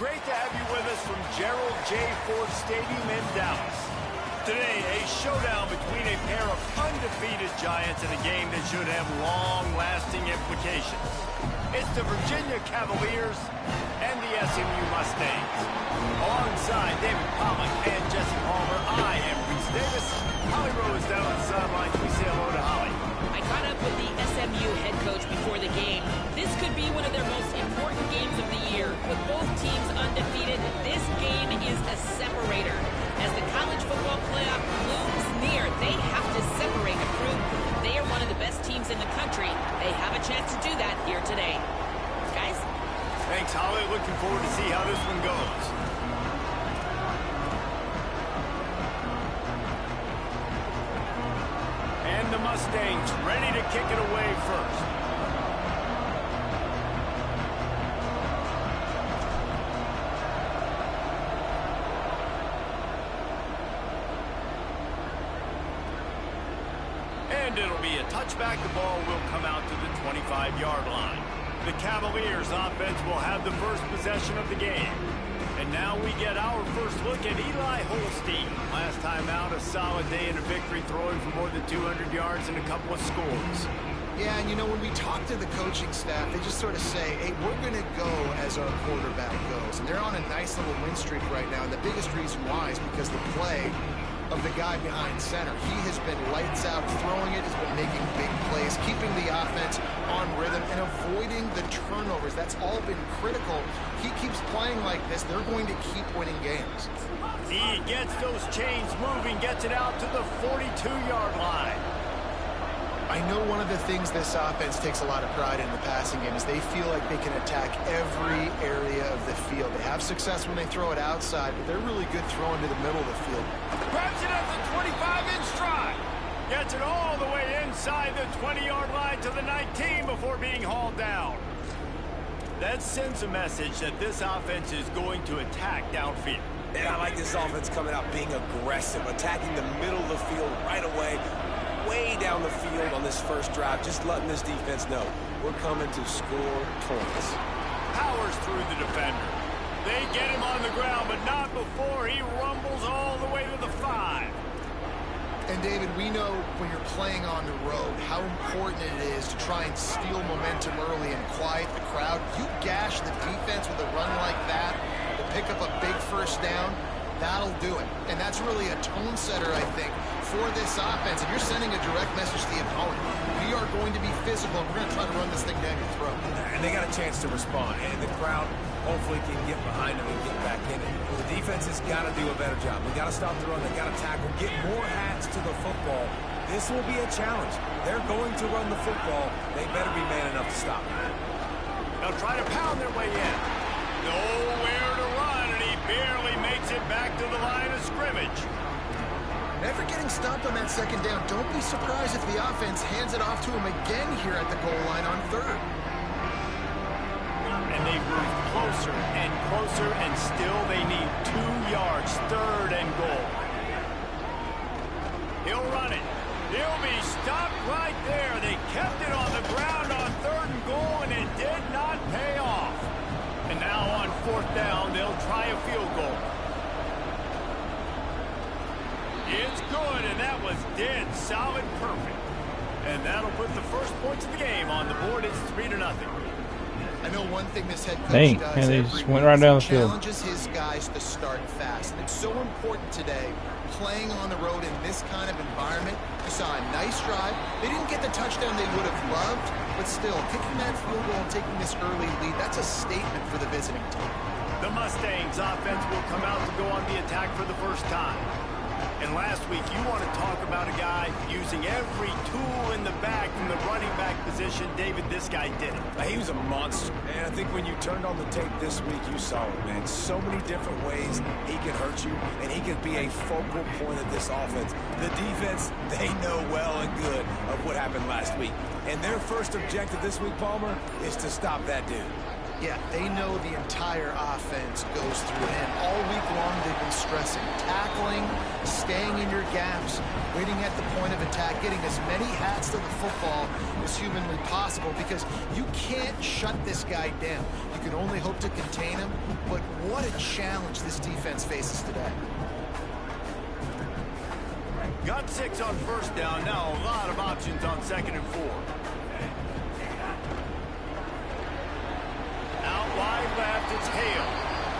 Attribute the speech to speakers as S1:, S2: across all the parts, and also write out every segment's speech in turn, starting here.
S1: great to have you with us from Gerald J. Ford Stadium in Dallas. Today, a showdown between a pair of undefeated giants in a game that should have long-lasting implications. It's the Virginia Cavaliers and the SMU Mustangs. Alongside David Pollock and Jesse Palmer, I am Reese Davis. Holly Rose down on the sidelines. We say hello to Holly.
S2: I caught up with the SMU head coach before the game. This could be one of their most important games of the year. With both teams undefeated, this game is a separator. As the college football playoff looms near, they have to separate and prove they are one of the best teams in the country. They have a chance to do that here today. Guys?
S1: Thanks, Holly. Looking forward to see how this one goes. And the Mustangs ready to kick it away first. And it'll be a touchback. The ball will come out to the 25-yard line. The Cavaliers offense will have the first possession of the game. And now we get our first look at Eli Holstein. Last time out, a solid day in a victory, throwing for more than 200 yards and a couple of scores.
S3: Yeah, and you know, when we talk to the coaching staff, they just sort of say, hey, we're going to go as our quarterback goes. And they're on a nice little win streak right now. And the biggest reason why is because the play of the guy behind center. He has been lights out throwing it, has been making big plays, keeping the offense on rhythm and avoiding the turnovers. That's all been critical. He keeps playing like this, they're going to keep winning games.
S1: He gets those chains moving, gets it out to the 42-yard line.
S3: I know one of the things this offense takes a lot of pride in the passing game is they feel like they can attack every area of the field. They have success when they throw it outside, but they're really good throwing to the middle of the field.
S1: Grabs it at the 25-inch stride. Gets it all the way inside the 20-yard line to the 19 before being hauled down. That sends a message that this offense is going to attack downfield.
S4: And I like this offense coming out being aggressive, attacking the middle of the field right away, way down the field on this first drive, just letting this defense know we're coming to score points.
S1: Powers through the defender. They get him on the ground, but not before he rumbles all the way to the 5.
S3: And David, we know when you're playing on the road how important it is to try and steal momentum early and quiet the crowd. You gash the defense with a run like that to pick up a big first down, that'll do it. And that's really a tone setter, I think, for this offense. And you're sending a direct message to the opponent. We are going to be physical, and we're going to try to run this thing down your throat.
S4: And they got a chance to respond, and the crowd hopefully can get behind them and get back in it. The defense has got to do a better job. We got to stop the run. They got to tackle, get more hats to the football. This will be a challenge. They're going to run the football. They better be man enough to stop it.
S1: They'll try to pound their way in. Nowhere to run, and he barely makes it back to the line of scrimmage.
S3: After getting stopped on that second down, don't be surprised if the offense hands it off to him again here at the goal line on third.
S1: And they move closer and closer, and still they need 2 yards, third and goal. He'll run it. He'll be stopped right there. They kept it on the ground on third and goal, and it did not pay off. And now on fourth down, they'll try a field goal. It's good, and that was dead solid perfect. And that'll put the first points of the game on the board. It's 3-0.
S3: I know one thing this head coach does
S5: and they just went right down the field.
S3: Challenges his guys to start fast. And it's so important today, playing on the road in this kind of environment. You saw a nice drive. They didn't get the touchdown they would have loved, but still, kicking that field goal and taking this early lead, that's a statement for the visiting team.
S1: The Mustangs offense will come out to go on the attack for the first time. And last week, you want to talk about a guy using every tool in the bag from the running back position. David, this guy did it.
S4: He was a monster. And I think when you turned on the tape this week, you saw it, man. So many different ways he can hurt you, and he can be a focal point of this offense. The defense, they know well and good of what happened last week. And their first objective this week, Palmer, is to stop that dude.
S3: Yeah, they know the entire offense goes through him. All week long, they've been stressing tackling, staying in your gaps, waiting at the point of attack, getting as many hats to the football as humanly possible, because you can't shut this guy down. You can only hope to contain him, but what a challenge this defense faces today.
S1: Got 6 on first down. Now a lot of options on 2nd and 4. Out wide left, it's Hale.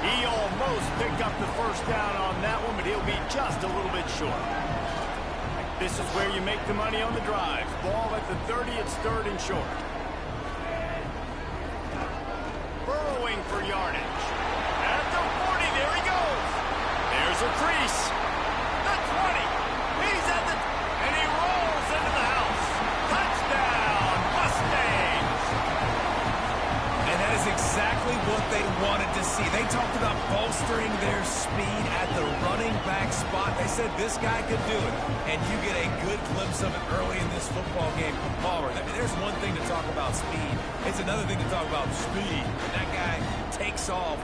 S1: He almost picked up the first down on that one, but he'll be just a little bit short. This is where you make the money on the drive. Ball at the 30, it's 3rd and short. Burrowing for yardage. At the 40, there he goes. There's a crease. The 20. He's at the... and he rolls into the house. Touchdown, Mustangs.
S4: And that is exactly what they wanted to see. They talked about bolstering their speed at the running back spot. They said this guy could do it. And you get a good glimpse of it early in this football game. Palmer, I mean, there's one thing to talk about speed. It's another thing to talk about speed. And that guy takes off,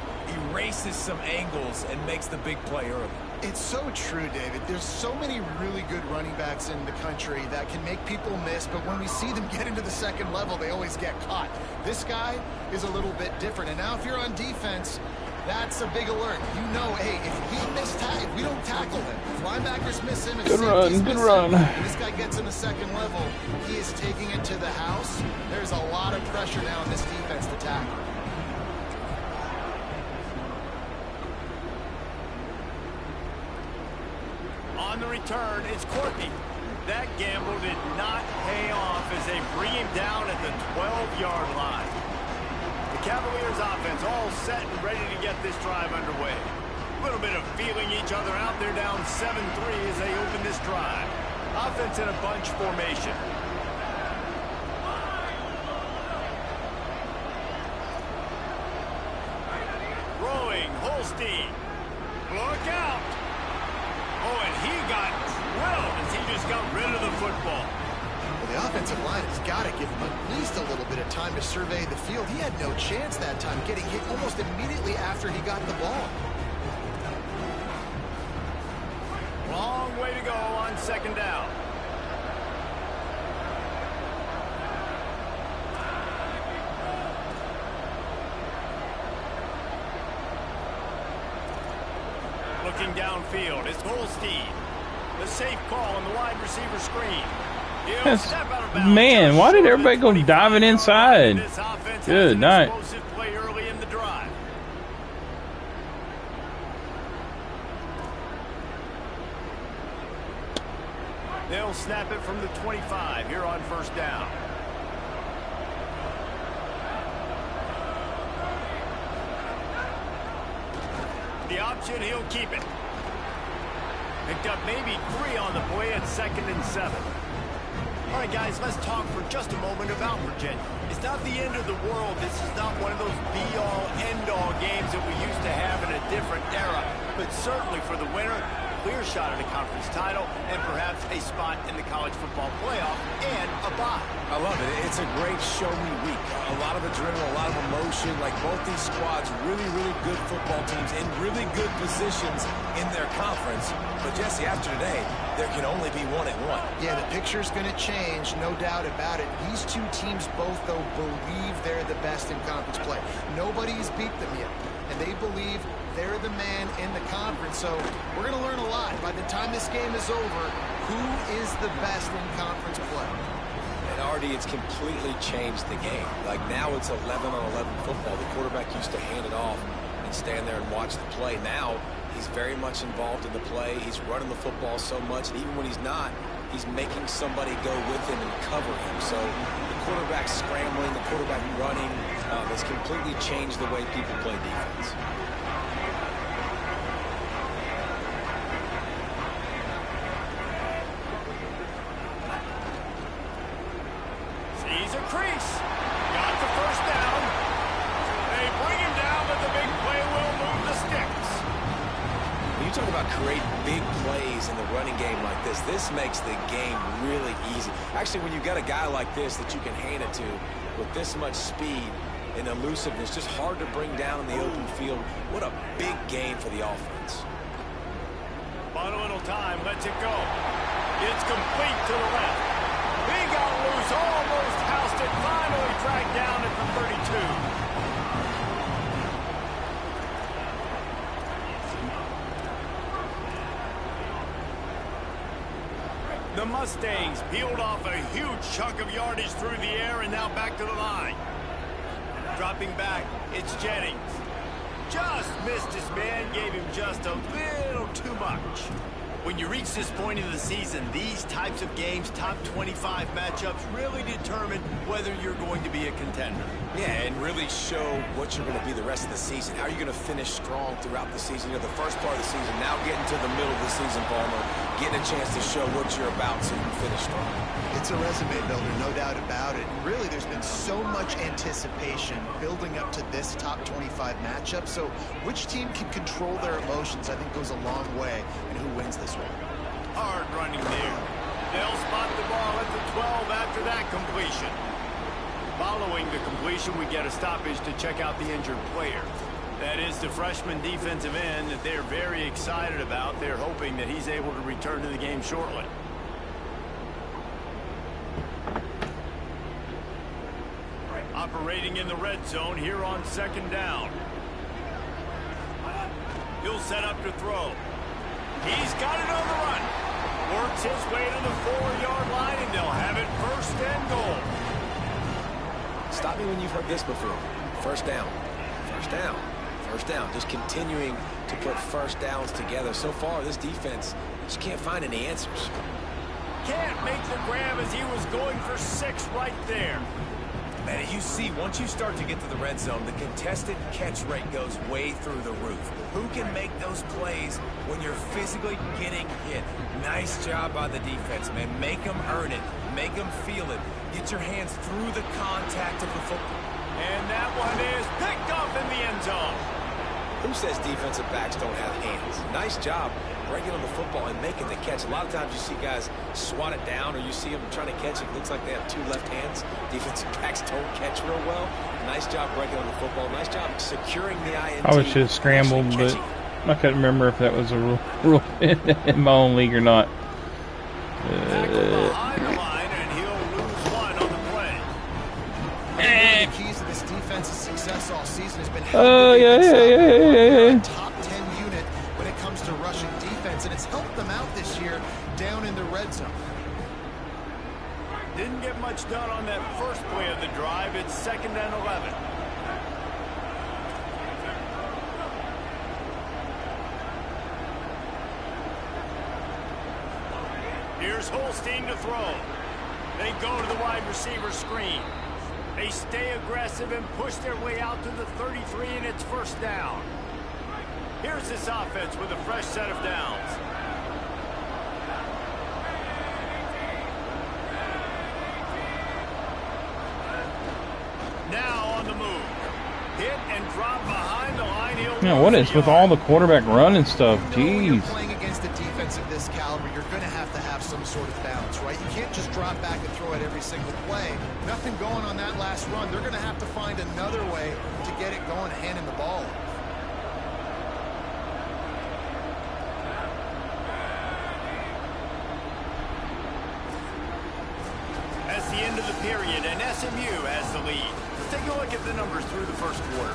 S4: erases some angles, and makes the big play early.
S3: It's so true, David. There's so many really good running backs in the country that can make people miss, but when we see them get into the second level, they always get caught. This guy is a little bit different. And now if you're on defense, that's a big alert. You know, hey, if we don't tackle him, if linebackers miss him, if
S5: good run.
S3: When this guy gets in the second level, he is taking it to the house. There's a lot of pressure now in this defense to tackle.
S1: On the return, it's Courtney. That gamble did not pay off as they bring him down at the 12-yard line. The Cavaliers offense all set and ready to get this drive underway. A little bit of feeling each other out. They're down 7-3 as they open this drive. Offense in a bunch formation. Throwing, Holstein. Look out. Oh, and he got drilled as he just got rid of the football.
S3: Well, the offensive line has got to give him at least a little bit of time to survey the field. He had no chance that time, getting hit almost immediately after he got the ball.
S1: Long way to go on 2nd down. Looking downfield, it's Holstein. The safe call on the wide receiver screen.
S5: Man, why did everybody go diving inside? Good night.
S1: Explosive play early in the drive. They'll snap it from the 25 here on 1st down. The option, he'll keep it. Picked up maybe 3 on the play at 2nd and 7. All right, guys, let's talk for just a moment about Virginia. It's not the end of the world. This is not one of those be-all, end-all games that we used to have in a different era. But certainly for the winner, clear shot at a conference title and perhaps a spot in the college football playoff and a bye.
S4: I love it. It's a great show-me week. A lot of adrenaline, a lot of emotion. Like both these squads, really, really good football teams in really good positions in their conference. But, Jesse, after today, there can only be 1-1.
S3: Yeah, the picture's going to change, no doubt about it. These two teams both, though, believe they're the best in conference play. Nobody's beat them yet, and they believe they're the man in the conference. So we're going to learn a lot. By the time this game is over, who is the best in conference play?
S4: And, Artie, it's completely changed the game. Like, now it's 11-on-11 football. The quarterback used to hand it off and stand there and watch the play. Now he's very much involved in the play. He's running the football so much, and even when he's not, he's making somebody go with him and cover him. So the quarterback scrambling, the quarterback running has completely changed the way people play defense.
S1: Sees a crease. Got the first down. They bring him down, but the big play will move the sticks.
S4: When you talk about create big plays in the running game like this makes the game really easy. Actually, when you've got a guy like this that you can hand it to with this much speed, and elusiveness, just hard to bring down in the open field. What a big gain for the offense.
S1: Final little time, lets it go. It's complete to the left. He got loose, almost housed it, finally dragged down at the 32. The Mustangs peeled off a huge chunk of yardage through the air and now back to the line. Dropping back, it's Jennings. Just missed his man, gave him just a little too much. When you reach this point in the season, these types of games, top 25 matchups, really determine whether you're going to be a contender.
S4: Yeah, and really show what you're going to be the rest of the season. How are you going to finish strong throughout the season? You know, the first part of the season, now getting to the middle of the season, Palmer, getting a chance to show what you're about so you can finish strong.
S3: It's a resume builder, no doubt about it. And really, there's been so much anticipation building up to this top 25 matchup. So which team can control their emotions, I think, goes a long way in who wins this one.
S1: Hard running there. They'll spot the ball at the 12 after that completion. Following the completion, we get a stoppage to check out the injured player. That is the freshman defensive end that they're very excited about. They're hoping that he's able to return to the game shortly. Operating in the red zone here on second down. He'll set up to throw. He's got it on the run. Works his way to the 4-yard line, and they'll have it first and goal.
S4: Stop me when you've heard this before. First down. First down. First down. Just continuing to put first downs together. So far, this defense just can't find any answers.
S1: Can't make the grab as he was going for 6 right there.
S4: Man, you see, once you start to get to the red zone, the contested catch rate goes way through the roof. Who can make those plays when you're physically getting hit? Nice job by the defense, man. Make them earn it. Make them feel it. Get your hands through the contact of the football.
S1: And that one is picked up in the end zone.
S4: Who says defensive backs don't have hands? Nice job breaking on the football and making the catch. A lot of times you see guys swat it down, or you see them trying to catch it. It looks like they have 2 left hands. Defensive backs don't catch real well. Nice job breaking on the football. Nice job securing the INT.
S5: I should have scrambled, but I couldn't remember if that was a rule in my own league or not.
S1: Behind the line, and he'll lose 1 on the play.
S3: One of the keys to this defense's success all season has been
S5: yeah.
S3: top 10 unit when it comes to rushing defense, and it's helped them out this year down in the red zone.
S1: Didn't get much done on that first play of the drive. It's 2nd and 11. Here's Holstein to throw. They go to the wide receiver screen. They stay aggressive and push their way out to the 33, and it's first down. Here's this offense with a fresh set of downs. Now on the move. Hit and drop behind the line.
S5: Yeah, what is with all the quarterback run and stuff? Jeez.
S3: When you're playing against a defense of this caliber, you're going to have some sort of balance, right? You can't just drop back and throw it every single play. Nothing going on that last run. They're going to have to find another way to get it going, handing the ball.
S1: That's the end of the period, and SMU has the lead. Let's take a look at the numbers through the first quarter.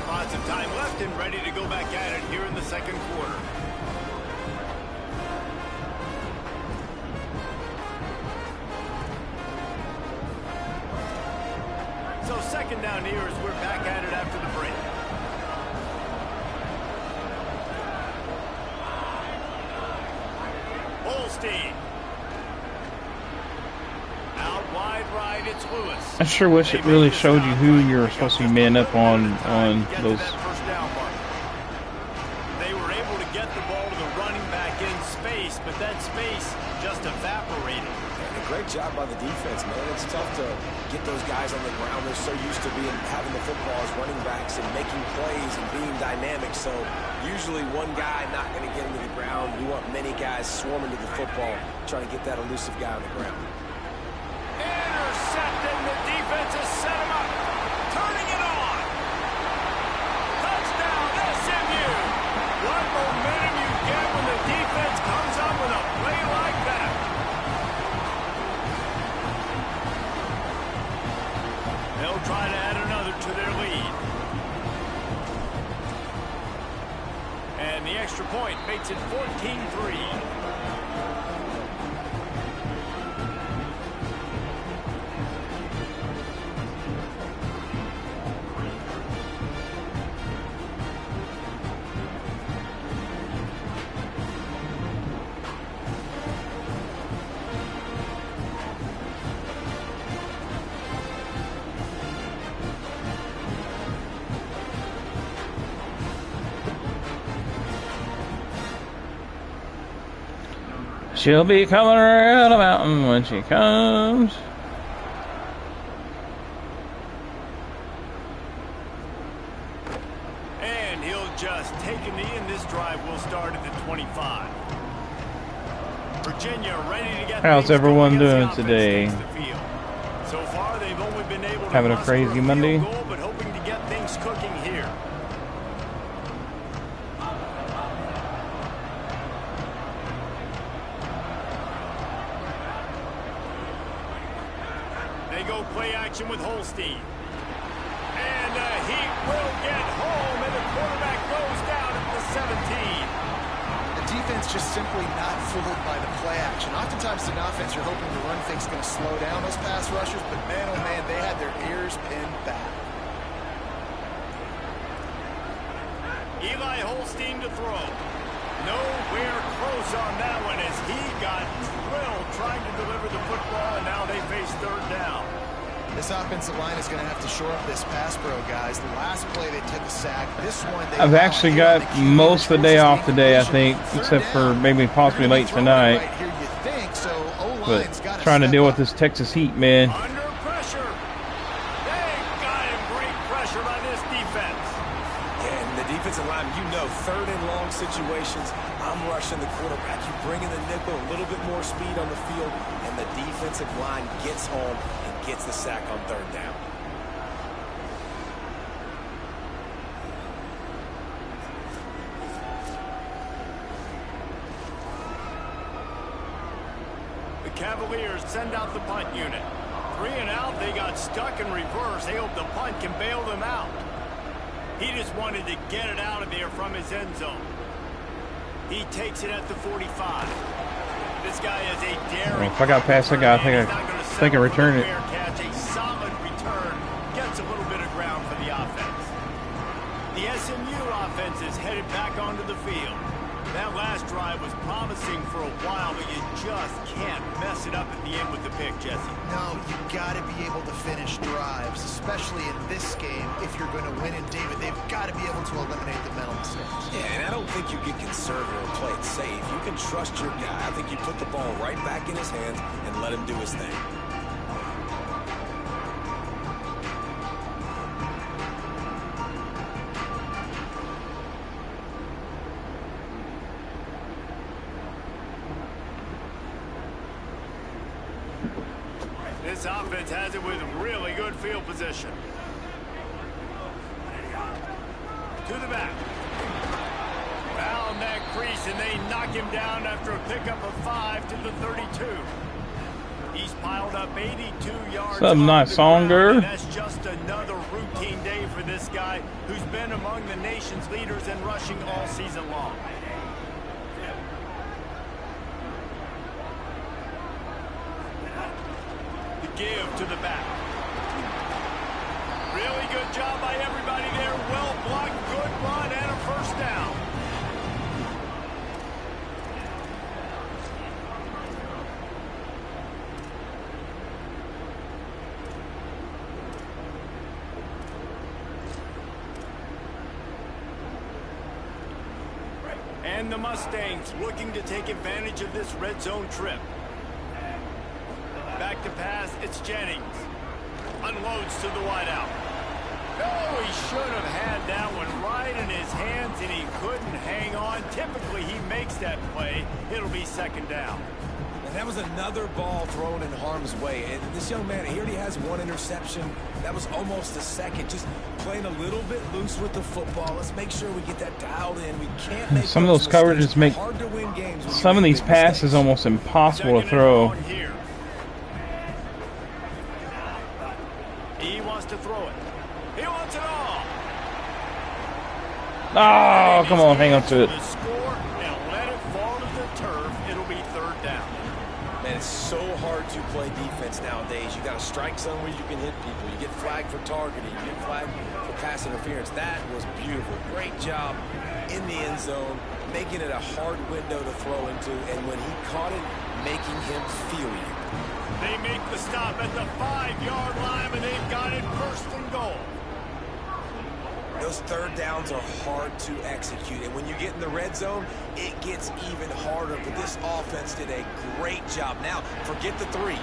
S1: Lots of time left and ready to go back at it here in the second quarter. So second down here as we're back at it after the break. Holstein. Out wide right, it's Lewis.
S5: I sure wish it really showed you who you're supposed to be man up on those.
S1: They were able to get the ball to the running back in space, but that space just evaporated.
S4: And a great job by the defense, man. It's tough to get those guys on the ground. They're so used to having the football as running backs and making plays and being dynamic. So usually one guy not going to get into the ground. You want many guys swarming to the football, trying to get that elusive guy on the ground.
S1: Intercepted. The defense has set him up. Turning it on. Touchdown, SMU. What momentum you get when the defense comes up with a play like that. They'll try to add another to their lead. And the extra point makes it 14-3.
S5: She'll be coming around the mountain when she comes.
S1: And he'll just take a knee, and this drive will start at the 25. Virginia ready to get.
S5: How's everyone doing today?
S1: So far, they've only been able to
S5: having a crazy Monday.
S1: Goal, but hoping to get things cooking here. They go play action with Holstein. And he will get home, and the quarterback goes down at the 17.
S3: The defense just simply not fooled by the play action. Oftentimes, in offense, you're hoping the run fake's going to slow down those pass rushers, but man, oh man, they had their ears pinned back.
S1: Eli Holstein to throw. Nowhere close on that one as he got drilled trying to deliver the football, and now they face third down.
S3: This offensive line is going to have to shore up this pass pro, guys. The last play they took a sack. This one they
S5: I've actually got most of the day off today, I think, except for maybe possibly late tonight. But trying to deal with this Texas heat, man.
S1: Under pressure. They got him. Great pressure by this defense.
S4: And the defensive line, you know, third and long situations, I'm rushing the quarterback. You bring in the nickel, a little bit more speed on the field, and the defensive line gets home and gets the sack on third down.
S1: The Cavaliers send out the punt unit. 3 and out, they got stuck in reverse. They hope the punt can bail them out. He just wanted to get it out of there from his end zone. He takes it at the 45. This guy is a daring.
S5: If I got past that guy, I think I return it.
S1: Catch, a solid return. Gets a little bit of ground for the offense. The SMU offense is headed back onto the field. That last drive was promising for a while, but you just can't mess it up at the end with the pick, Jesse.
S3: No, you got to be able to finish drives, especially in this game. If you're going to win in David, they've got to be able to eliminate the mental mistakes.
S4: Yeah, and I don't think you get conservative or play it safe. You can trust your guy. I think you put the ball right back in his hands and let him do his thing.
S1: This offense has it with really good field position. To the back. Found that crease, and they knock him down after a pickup of 5 to the 32. He's piled up 82 yards.
S5: Some nice song, girl.
S1: That's just another routine day for this guy who's been among the nation's leaders in rushing all season long. Give to the back. Really good job by everybody there. Well blocked, good run, and a first down. And the Mustangs looking to take advantage of this red zone trip. Back to pass, it's Jennings. Unloads to the wideout. Oh, he should have had that one right in his hands, and he couldn't hang on. Typically, he makes that play. It'll be second down.
S4: And that was another ball thrown in harm's way. And this young man, he already has one interception. That was almost a second. Just playing a little bit loose with the football. Let's make sure we get that dialed in. We can't make
S5: some of those coverages make
S4: hard to win games.
S5: Some of these passes almost impossible to throw.
S1: He wants to throw it. He wants it all.
S5: Oh, come on, hang on to it.
S1: Score and let it fall to the turf. It'll be third down.
S4: Man, it's so hard to play defense nowadays. You got to strike somewhere you can hit people. You get flagged for targeting. You get flagged for pass interference. That was beautiful. Great job in the end zone, making it a hard window to throw into. And when he caught it, making him feel you.
S1: They make the stop at the 5-yard line, and they've got it first and goal.
S4: Those third downs are hard to execute, and when you get in the red zone, it gets even harder. But this offense did a great job. Now, forget the three.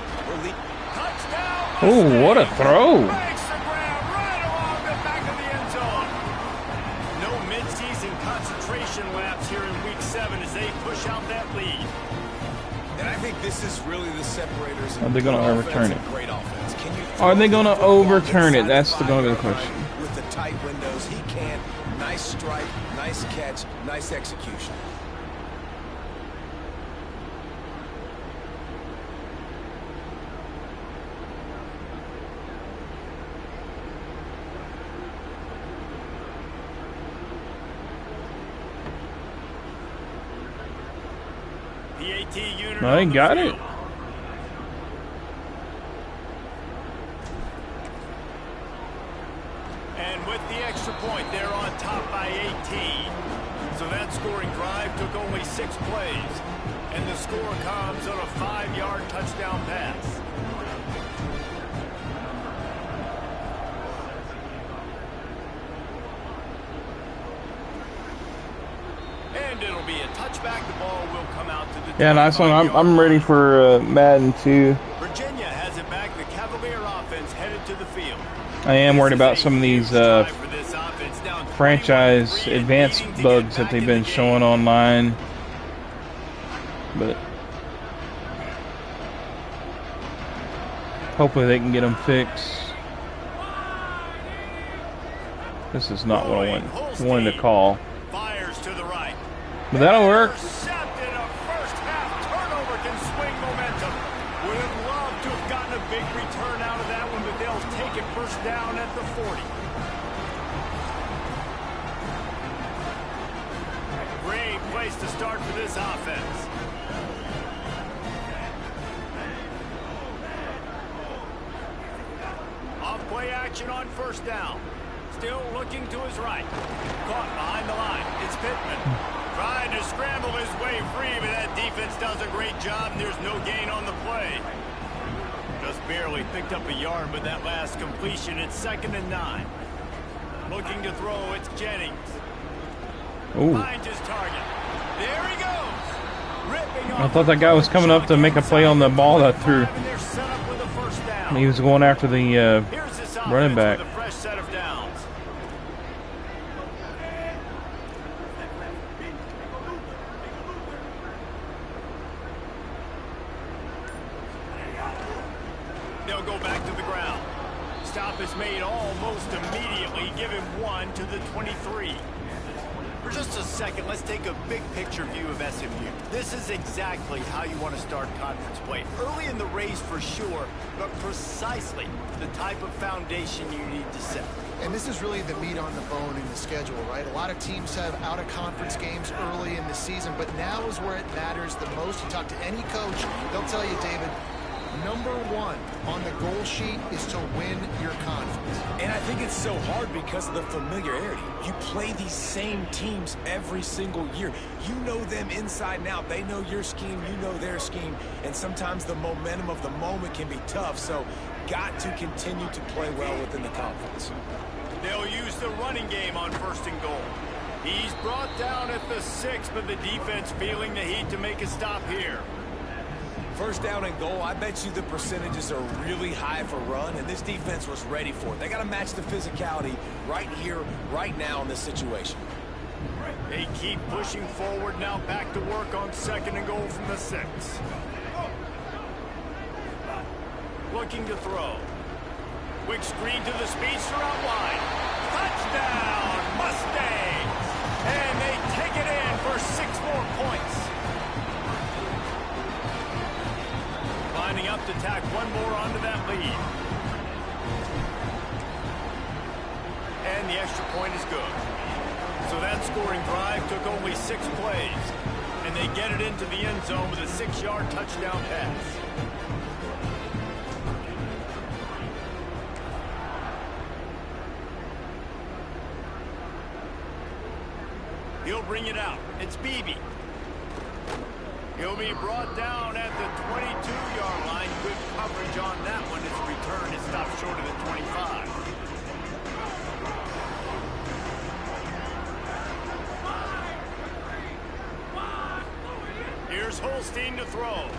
S1: Touchdown!
S5: Oh, what a throw!
S1: Breaks the ground right along the back of the end zone. No midseason concentration laps here in Week 7 as they push out that lead.
S4: And I think this is really the separators.
S5: Are they going to overturn it?
S4: Great offense.
S5: Are they going to overturn it? That's going to be the question.
S4: With the tight windows, he can. Nice strike, nice catch, nice execution.
S1: The AT unit.
S5: No, they got it.
S1: And with the extra point, they're on top by 18. So that scoring drive took only 6 plays. And the score comes on a 5-yard touchdown pass. And it'll be a touchback. The ball will come out to the...
S5: Yeah, nice one. I'm ready for Madden 2.
S1: Virginia has it back. The Cavalier offense headed to the field.
S5: I am worried about some of these franchise advanced bugs that they've been showing online. But hopefully they can get them fixed. This is not what I wanted to call.
S1: Fires to the right.
S5: But that'll work.
S1: Intercepted. A first half turnover can swing momentum. Would have loved to have gotten a big return out of that one, but they'll take it first down at the 40. Great place to start for this offense. Off play action on first down. Still looking to his right. Caught behind the line. It's Pittman. Trying to scramble his way free, but that defense does a great job, and there's no gain on the play. Just barely picked up a yard with that last completion. It's 2nd and 9. Looking to throw, it's Jennings.
S5: Ooh.
S1: Finds his target. There he goes. Ripping off.
S5: I thought that guy was coming up to make a play on the ball that threw.
S1: And they're set up with a first down.
S5: He was going after the
S1: Here's this
S5: running back.
S1: with a fresh set of downs. They'll go back to the ground. Stop is made almost immediately. Give him 1 to the 23. For just a second, let's take a big picture view of SMU. This is exactly how you want to start conference play. Early in the race for sure, but precisely the type of foundation you need to set.
S3: And this is really the meat on the bone in the schedule, right? A lot of teams have out-of-conference games early in the season, but now is where it matters the most. You talk to any coach, they'll tell you, David, number 1 on the goal sheet is to win your conference.
S4: And I think it's so hard because of the familiarity. You play these same teams every single year. You know them inside and out. They know your scheme, you know their scheme, and sometimes the momentum of the moment can be tough, so got to continue to play well within the conference.
S1: They'll use the running game on 1st and goal. He's brought down at the 6, but the defense feeling the heat to make a stop here.
S4: First down and goal, I bet you the percentages are really high for run, and this defense was ready for it. They got to match the physicality right here, right now in this situation.
S1: They keep pushing forward, now back to work on 2nd and goal from the 6. Looking to throw. Quick screen to the speedster out wide. Touchdown, Mustangs! And they take it in for 6 more points. Lining up to tack one more onto that lead. And the extra point is good. So that scoring drive took only 6 plays. And they get it into the end zone with a 6-yard touchdown pass. He'll bring it out. It's Beebe. He'll be brought down at the 22-yard line. Good coverage on that one. His return is stopped short of the 25. Here's Holstein to throw.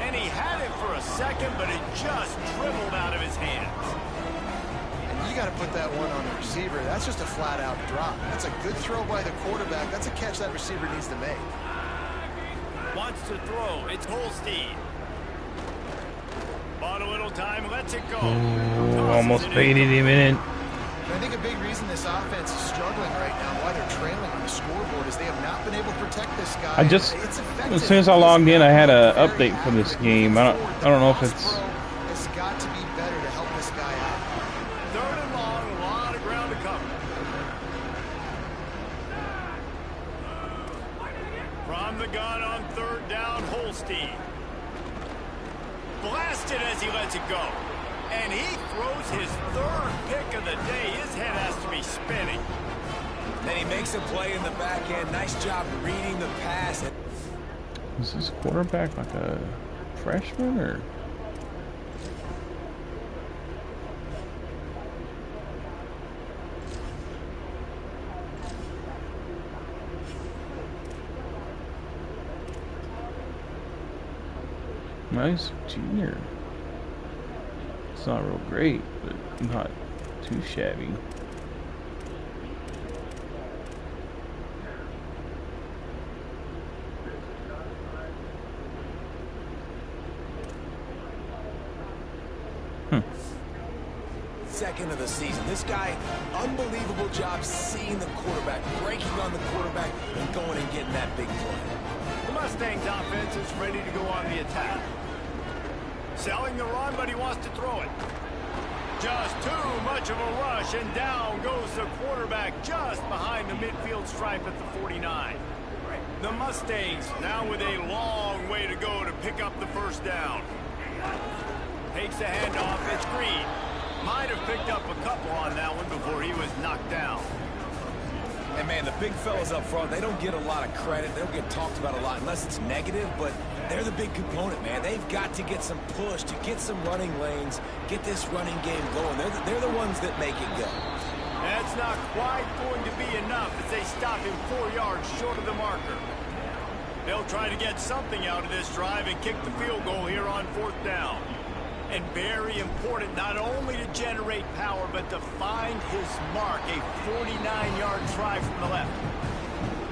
S1: And he had it for a second, but it just dribbled out of his hands.
S3: You got to put that one on the receiver. That's just a flat-out drop. That's a good throw by the quarterback. That's a catch that receiver needs to make.
S1: Wants to throw. It's Holstein. Bought a little time. Lets it go.
S5: Almost baited him in.
S3: I think a big reason this offense is struggling right now, why they're trailing on the scoreboard, is they have not been able to protect this guy.
S5: As soon as I logged in, I had an update for this game. I don't know if it's.
S3: It's got to be better to help this guy out.
S1: 3rd and long, a lot of ground to cover. From the gun on 3rd down, Holstein. Blasted as he lets it go. And he throws his 3rd pick of the day. His head has to be spinning.
S4: Then he makes a play in the back end. Nice job reading the pass.
S5: Is this quarterback like a freshman or? Nice junior. It's not real great, but not too shabby.
S4: Second of the season. This guy, unbelievable job seeing the quarterback, breaking on the quarterback, and going and getting that big play.
S1: The Mustangs offense is ready to go on the attack. Selling the run, but he wants to throw it. Just too much of a rush, and down goes the quarterback just behind the midfield stripe at the 49. The Mustangs now with a long way to go to pick up the 1st down. Takes the handoff, it's Green. Might have picked up a couple on that one before he was knocked down.
S4: And man, the big fellas up front, they don't get a lot of credit. They don't get talked about a lot unless it's negative, but they're the big component, man. They've got to get some push, to get some running lanes, get this running game going. They're the ones that make it go.
S1: That's not quite going to be enough as they stop him 4 yards short of the marker. They'll try to get something out of this drive and kick the field goal here on 4th down. And very important, not only to generate power, but to find his mark, a 49-yard try from the left.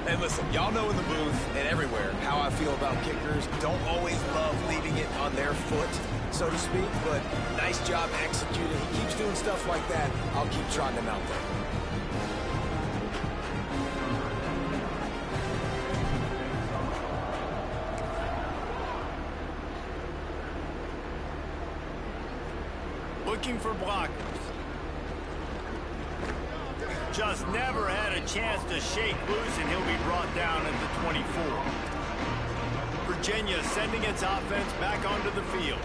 S4: Hey, listen, y'all know in the booth and everywhere how I feel about kickers. Don't always love leaving it on their foot, so to speak, but nice job executing. He keeps doing stuff like that. I'll keep trotting him out there.
S1: Looking for blockers. Just never had a chance to shake loose, and he'll be brought down at the 24. Virginia sending its offense back onto the field.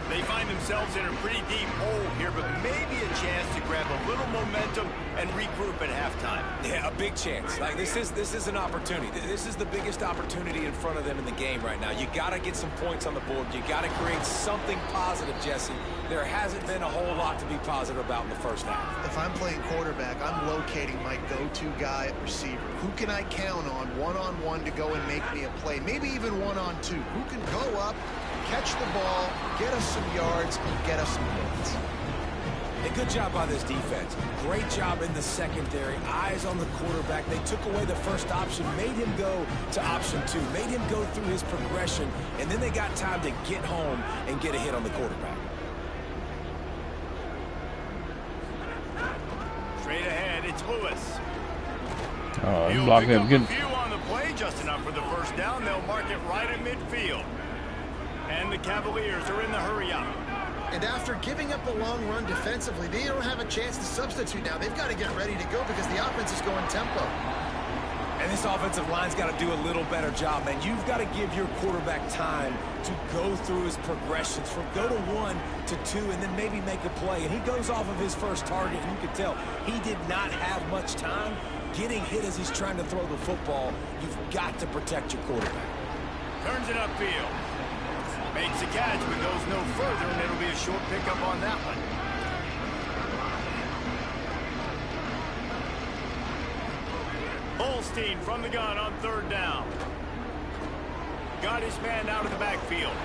S1: They find themselves in a pretty deep hole here, but maybe a chance to grab a little momentum and regroup at halftime.
S4: Yeah, a big chance. Like this is an opportunity. This is the biggest opportunity in front of them in the game right now. You got to get some points on the board. You got to create something positive, Jesse. There hasn't been a whole lot to be positive about in the first half.
S3: If I'm playing quarterback, I'm locating my go-to guy at receiver. Who can I count on one-on-one to go and make me a play? Maybe even one-on-two. Who can go up, catch the ball, get us some yards, and get us some points?
S4: A good job by this defense. Great job in the secondary. Eyes on the quarterback. They took away the first option, made him go to option 2, made him go through his progression, and then they got time to get home and get a hit on the quarterback.
S1: Straight ahead, it's Lewis.
S5: Oh,
S1: He'll
S5: blocked
S1: pick
S5: him.
S1: up
S5: Good.
S1: a few on the play, just enough for the first down. They'll mark it right at midfield. And the Cavaliers are in the hurry-up.
S3: And after giving up a long run defensively, they don't have a chance to substitute now. They've got to get ready to go because the offense is going tempo.
S4: And this offensive line's got to do a little better job, man. You've got to give your quarterback time to go through his progressions from go to 1 to 2 and then maybe make a play. And he goes off of his first target, and you can tell he did not have much time getting hit as he's trying to throw the football. You've got to protect your quarterback.
S1: Turns it upfield. Makes a catch, but goes no further, and it'll be a short pickup on that one. Holstein from the gun on third down. Got his man out of the backfield.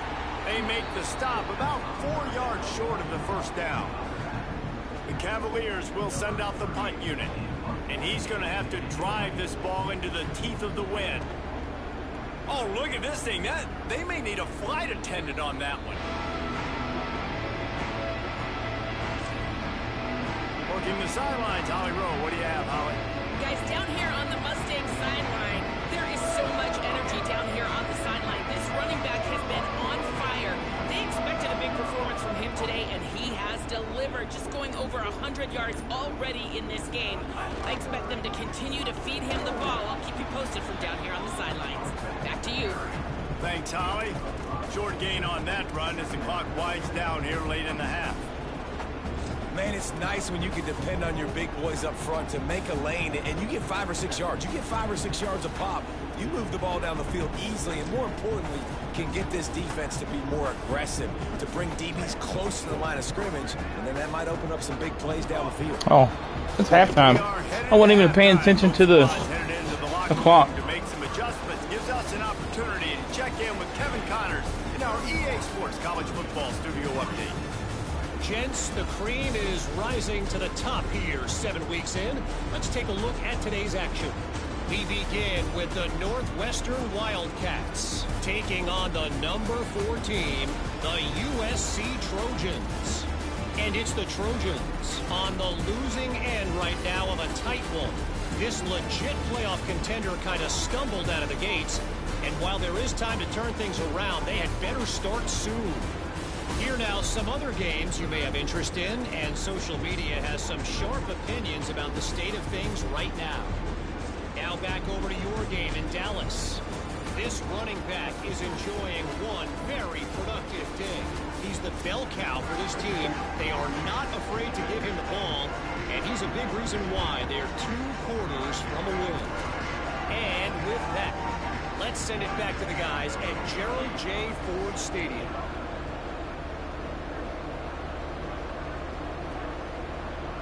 S1: They make the stop about 4 yards short of the first down. The Cavaliers will send out the punt unit, and he's going to have to drive this ball into the teeth of the wind. Oh, look at this thing. They may need a flight attendant on that one. Working the sidelines, Holly Rowe. What do you have, Holly?
S2: Guys, down here on the Mustangs sideline, there is so much energy down here on the sideline. This running back has been on fire. They expected a big performance from him today, and he has delivered, just going over 100 yards already in this game. I expect them to continue to feed him the ball. I'll keep you posted from down here on the sidelines. Back to you.
S1: Thanks, Holly. Short gain on that run as the clock winds down here late in the half.
S4: Man, it's nice when you can depend on your big boys up front to make a lane, and you get 5 or 6 yards. You get 5 or 6 yards a pop. You move the ball down the field easily, and more importantly, can get this defense to be more aggressive, to bring DBs close to the line of scrimmage, and then that might open up some big plays down the field.
S5: Oh, it's halftime. I wasn't even paying attention to the clock.
S1: To make some adjustments gives us an opportunity to check in with Kevin Connors in our EA Sports College Football Studio Update.
S6: Gents, the cream is rising to the top here 7 weeks in. Let's take a look at today's action. We begin with the Northwestern Wildcats taking on the number 4 team, the USC Trojans. And it's the Trojans on the losing end right now of a tight one. This legit playoff contender kind of stumbled out of the gates. And while there is time to turn things around, they had better start soon. Here now, some other games you may have interest in, and social media has some sharp opinions about the state of things right now. Now back over to your game in Dallas. This running back is enjoying one very productive day. He's the bell cow for this team. They are not afraid to give him the ball, and he's a big reason why they're 2 quarters from a win. And with that, let's send it back to the guys at Gerald J. Ford Stadium.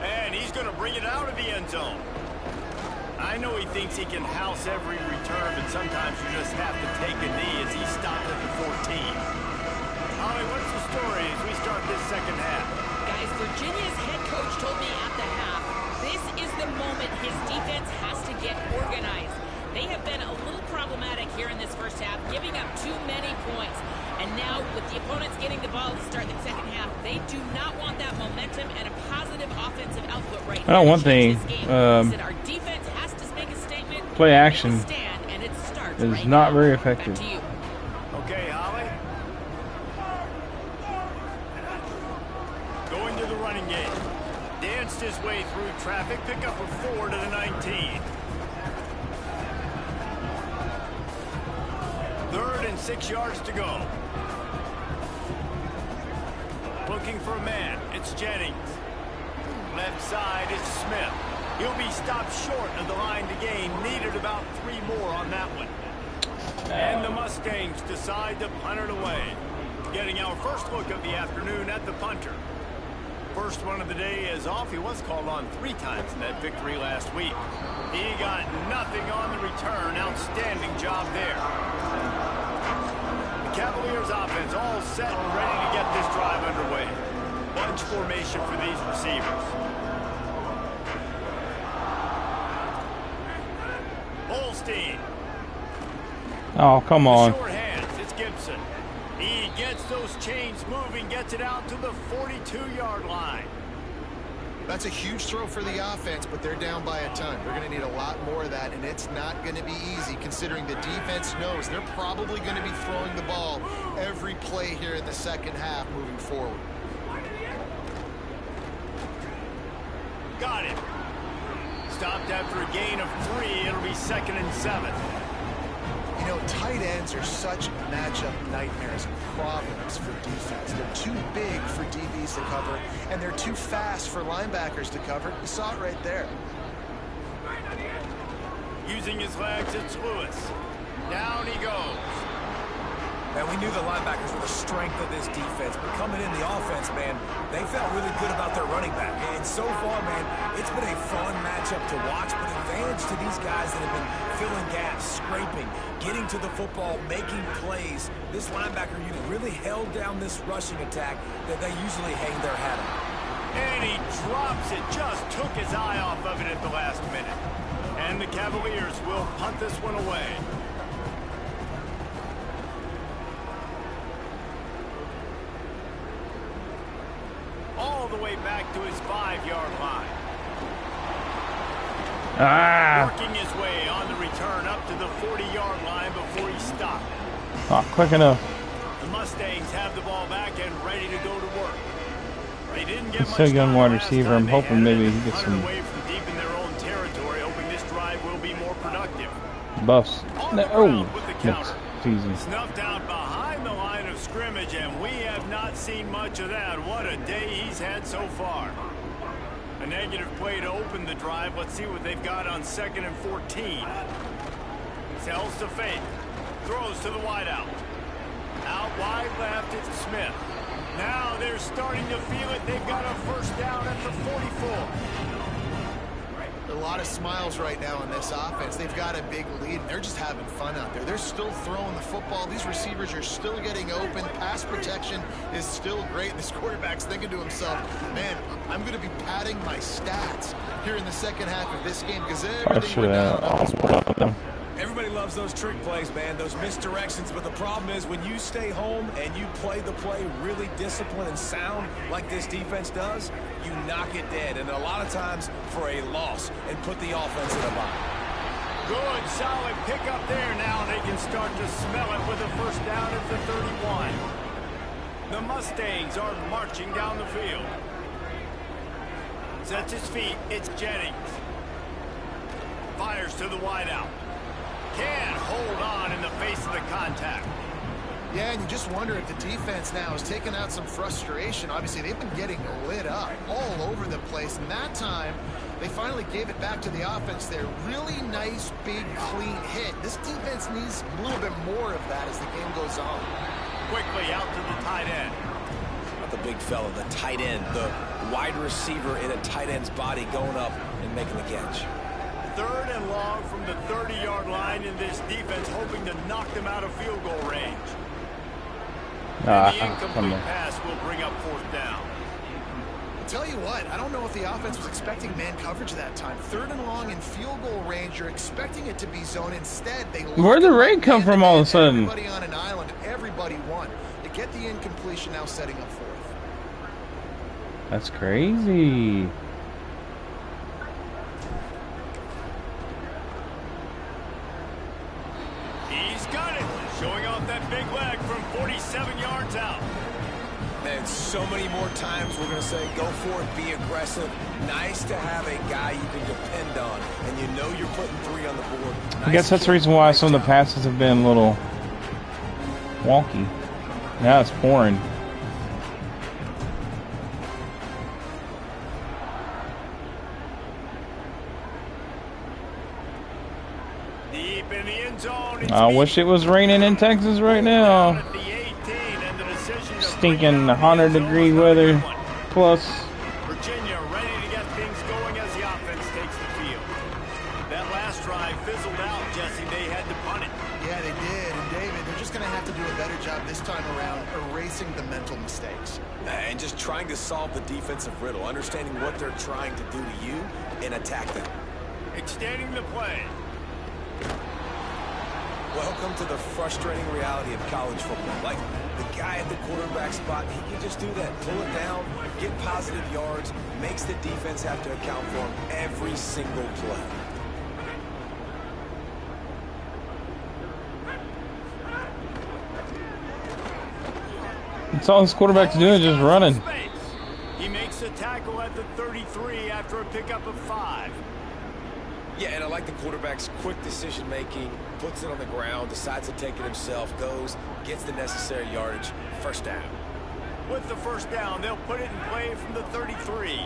S1: And he's going to bring it out of the end zone. I know he thinks he can house every return, but sometimes you just have to take a knee as he stopped at the 14. Holly, what's the story as we start this second half?
S2: Guys, Virginia's head coach told me at the half, this is the moment his defense has to get organized. They have been a little problematic here in this first half, giving up too many points. And now, with the opponents getting the ball to start the second half, they do not want that momentum and a positive offensive output right now.
S5: Oh, one thing,
S2: our defense has to make a statement.
S5: play action
S2: and it starts
S5: is
S2: right
S5: not
S2: now.
S5: very
S2: Back
S5: effective.
S2: to you.
S1: Okay, Holly. Going to the running game. Danced his way through traffic, pick up a 4 to the 19. 3rd and 6 yards to go. looking for a man. It's Jennings. Left side is Smith. He'll be stopped short of the line to gain. Needed about 3 more on that one. And the Mustangs decide to punt it away. Getting our first look of the afternoon at the punter. First one of the day is off. He was called on 3 times in that victory last week. He got nothing on the return. Outstanding job there. The Cavaliers offense all set and ready to get this drive underway. Bunch formation for these receivers. Holstein.
S5: Oh, come on.
S1: Short hands. It's Gibson. He gets those chains moving, gets it out to the 42-yard line.
S3: That's a huge throw for the offense, but they're down by a ton. They're going to need a lot more of that, and it's not going to be easy considering the defense knows they're probably going to be throwing the ball every play here in the second half moving forward.
S1: Got it. Stopped after a gain of 3. It'll be 2nd and 7.
S3: You know, tight ends are such matchup nightmares and problems for defense. They're too big for DBs to cover, and they're too fast for linebackers to cover. You saw it right there.
S1: Using his legs, it's Lewis. Down he goes.
S4: And we knew the linebackers were the strength of this defense, but coming in the offense, man, they felt really good about their running back. And so far, man, it's been a fun matchup to watch, but advantage to these guys that have been filling gaps, scraping, getting to the football, making plays. This linebacker unit really held down this rushing attack that they usually hang their hat on.
S1: And he drops it, just took his eye off of it at the last minute. And the Cavaliers will punt this one away. All the way back to his 5-yard line. Working his way on the return up to the 40-yard line before he stopped.
S5: Not quick enough.
S1: The Mustangs have the ball back and ready to go to work. They didn't get
S5: He's
S1: much
S5: still a young
S1: time
S5: wide
S1: last
S5: receiver.
S1: time
S5: I'm
S1: they
S5: hoping
S1: had
S5: maybe
S1: it.
S5: he gets
S1: Running
S5: some
S1: away from deep in their own territory, hoping this drive will be more productive.
S5: buffs.
S1: On the
S5: Oh,
S1: ground with the counter.
S5: it's easy.
S1: Snuffed out behind the line of scrimmage, and we have not seen much of that. What a day he's had so far. A negative play to open the drive. Let's see what they've got on 2nd and 14. Sells to fake. Throws to the wideout. Out wide left, it's Smith. Now they're starting to feel it. They've got a first down at the 44.
S3: A lot of smiles right now in this offense. They've got a big lead, and they're just having fun out there. They're still throwing the football. These receivers are still getting open. Pass protection is still great. This quarterback's thinking to himself, man, I'm going to be padding my stats here in the second half of this game because everything we're down.
S4: Everybody loves those trick plays, man, those misdirections, but the problem is when you stay home and you play the play really disciplined and sound like this defense does, you knock it dead, and a lot of times for a loss, and put the offense in a bind.
S1: Good, solid pickup there. Now they can start to smell it with a first down at the 31. The Mustangs are marching down the field. Sets his feet, it's Jennings. Fires to the wideout. Can't hold on in the face of the contact.
S3: Yeah, and you just wonder if the defense now is taking out some frustration. Obviously, they've been getting lit up all over the place, and that time, they finally gave it back to the offense there. Really nice, big, clean hit. This defense needs a little bit more of that as the game goes on.
S1: Quickly out to the tight end.
S4: Not the big fella, the tight end, the wide receiver in a tight end's body going up and making the catch.
S1: 3rd and long from the 30-yard line, in this defense hoping to knock them out of field goal range. And the incomplete pass will bring up 4th down.
S3: I'll tell you what, I don't know if the offense was expecting man coverage that time. 3rd and long in field goal range, you're expecting it to be zone. Instead, they
S5: where'd the rain come from all of a sudden?
S3: Everybody on an island, everybody won. They get the incompletion, now setting up 4th.
S5: That's crazy.
S1: He's got it, showing off that big leg from 47 yards out.
S4: And so many more times we're going to say, go for it, be aggressive. Nice to have a guy you can depend on, and you know you're putting 3 on the board. Nice,
S5: I guess that's the reason why some of the passes have been a little wonky. Now it's pouring.
S1: end zone. It's
S5: I wish it was raining in Texas right now.
S1: at the 18, and the decision to
S5: Stinking
S1: bring it down
S5: 100-degree
S1: the end zone was
S5: weather.
S1: another good one.
S5: Plus,
S1: Virginia ready to get things going as the offense takes the field. That last drive fizzled out, Jesse. They had to punt it.
S3: Yeah, they did. And David, they're just going to have to do a better job this time around erasing the mental mistakes.
S4: And just trying to solve the defensive riddle, understanding what they're trying to do to you and attack them.
S1: Extending the play.
S4: Welcome to the frustrating reality of college football. Like, the guy at the quarterback spot, he can just do that. Pull it down, get positive yards, makes the defense have to account for him every single play.
S5: that's all this quarterback's doing is just running.
S1: He makes a tackle at the 33 after a pickup of 5.
S4: Yeah, and I like the quarterback's quick decision-making, puts it on the ground, decides to take it himself, goes, gets the necessary yardage, first down.
S1: With the first down, they'll put it in play from the 33.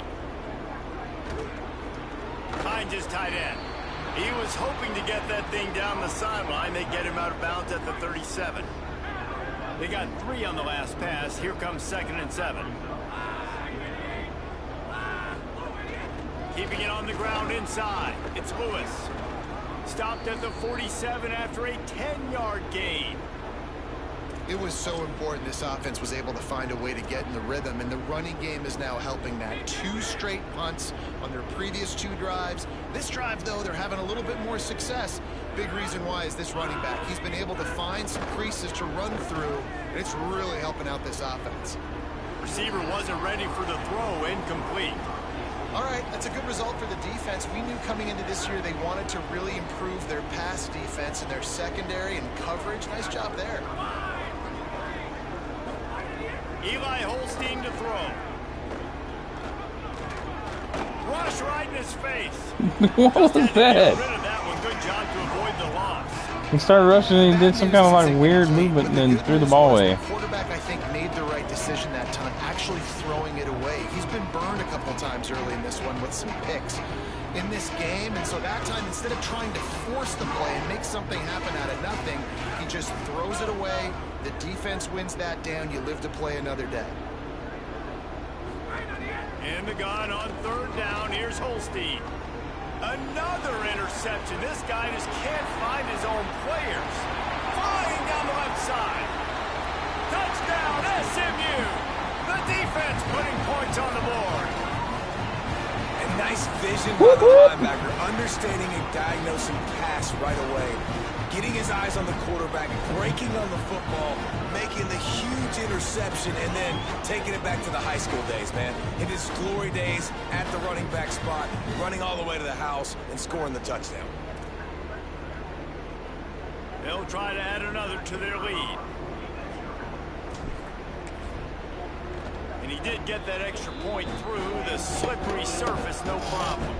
S1: Behind his tight end. He was hoping to get that thing down the sideline. They get him out of bounds at the 37. They got 3 on the last pass. Here comes 2nd and 7. Keeping it on the ground inside. It's Lewis. Stopped at the 47 after a 10-yard gain.
S3: It was so important this offense was able to find a way to get in the rhythm, and the running game is now helping that. 2 straight punts on their previous 2 drives. This drive, though, they're having a little bit more success. Big reason why is this running back. He's been able to find some creases to run through, and it's really helping out this offense.
S1: Receiver wasn't ready for the throw. Incomplete.
S3: All right, that's a good result for the defense. We knew coming into this year they wanted to really improve their pass defense and their secondary and coverage. Nice job there.
S1: Eli Holstein to throw. Rush right in his face.
S5: What was
S1: Get
S5: that?
S1: rid of that one. Good job to avoid the loss.
S5: He started rushing and he did some kind of like weird movement and then threw the ball away.
S3: The quarterback, I think, made the right decision that time, actually throwing it away. He's been burned a couple times early in this one with some picks in this game, and so that time, instead of trying to force the play and make something happen out of nothing, he just throws it away. The defense wins that down. You live to play another day.
S1: In the gun on 3rd down. Here's Holstein. Another interception. This guy just can't find his own players. Flying down the left side. Touchdown, SMU. The defense putting points on the board.
S4: And nice vision by the linebacker, understanding and diagnosing pass right away. Getting his eyes on the quarterback, breaking on the football, making the huge interception, and then taking it back to the high school days, man. In his glory days at the running back spot, running all the way to the house and scoring the touchdown.
S1: They'll try to add another to their lead. And he did get that extra point through the slippery surface, no problem.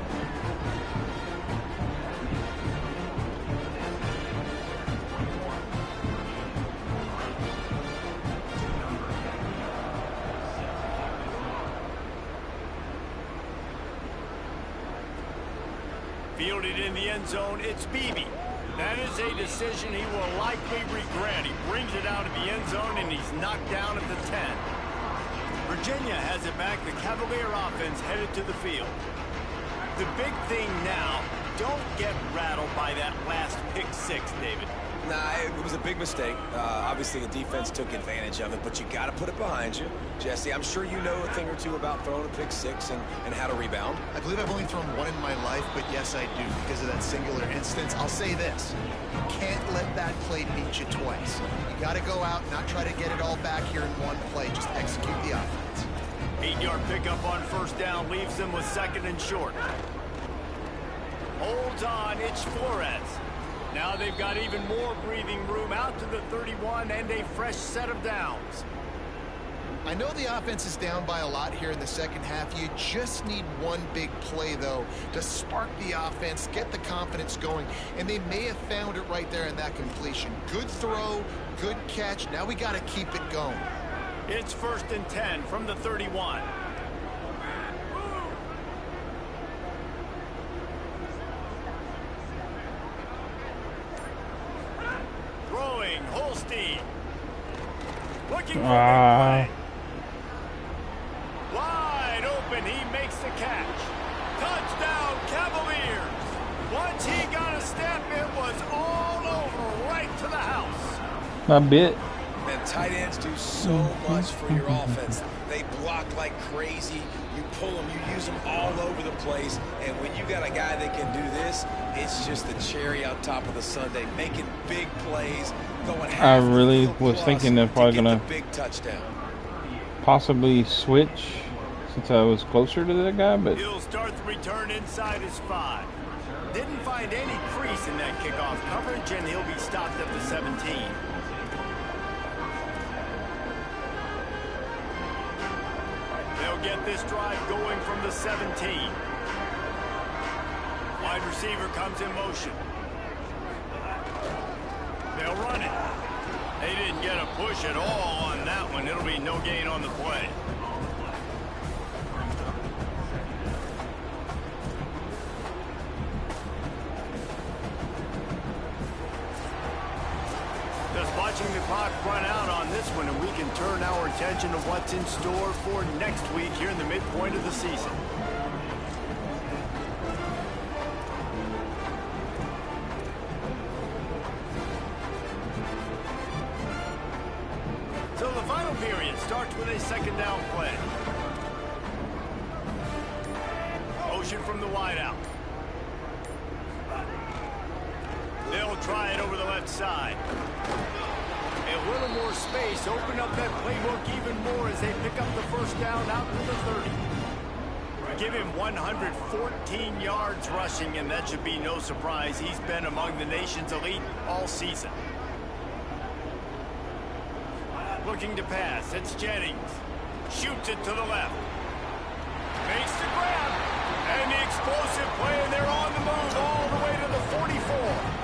S1: Fielded in the end zone, it's Beebe. That is a decision he will likely regret. He brings it out of the end zone, and he's knocked down at the 10. Virginia has it back. The Cavalier offense headed to the field. The big thing now, don't get rattled by that last pick-6, David.
S4: Nah, it was a big mistake. Obviously, the defense took advantage of it, but you got to put it behind you. Jesse, I'm sure you know a thing or two about throwing a pick-6 and how to rebound.
S3: I believe I've only thrown one in my life, but yes, I do because of that singular instance. I'll say this. You can't let that play beat you twice. You got to go out, not try to get it all back here in one play. Just execute the offense.
S1: 8-yard pickup on 1st down leaves them with 2nd and short. Holds on, it's Flores. Now they've got even more breathing room out to the 31 and a fresh set of downs.
S3: I know the offense is down by a lot here in the second half. You just need one big play, though, to spark the offense, get the confidence going, and they may have found it right there in that completion. Good throw, good catch. Now we got to keep it going.
S1: It's 1st and 10 from the 31. Wide open, he makes the catch. Touchdown, Cavaliers. Once he got a step, it was all over, right to the house.
S5: A bit.
S4: And tight ends do so much for your offense. They block like crazy. You pull them, you use them all over the place. And when you got a guy that can do this, it's just the cherry on top of the sundae, making big plays, going half
S5: I really
S4: the field
S5: was
S4: plus
S5: thinking they're probably
S4: to get
S5: gonna
S4: the big touchdown.
S5: possibly switch since I was closer to that guy, but
S1: He'll start the return inside his 5. Didn't find any crease in that kickoff coverage, and he'll be stopped at the 17. They'll get this drive going from the 17. Wide receiver comes in motion. They'll run it. They didn't get a push at all on that one. It'll be no gain on the play. Just watching the clock run out on this one, and we can turn our attention to what's in store for next week here in the midpoint of the season. So the final period starts with a second down play. Motion from the wideout. They'll try it over the left side. A little more space, open up that playbook even more as they pick up the first down out to the 30. Give him 114 yards rushing, and that should be no surprise. He's been among the nation's elite all season. Looking to pass, it's Jennings. Shoots it to the left. Makes the grab. And the explosive play, and they're on the move all the way to the 44.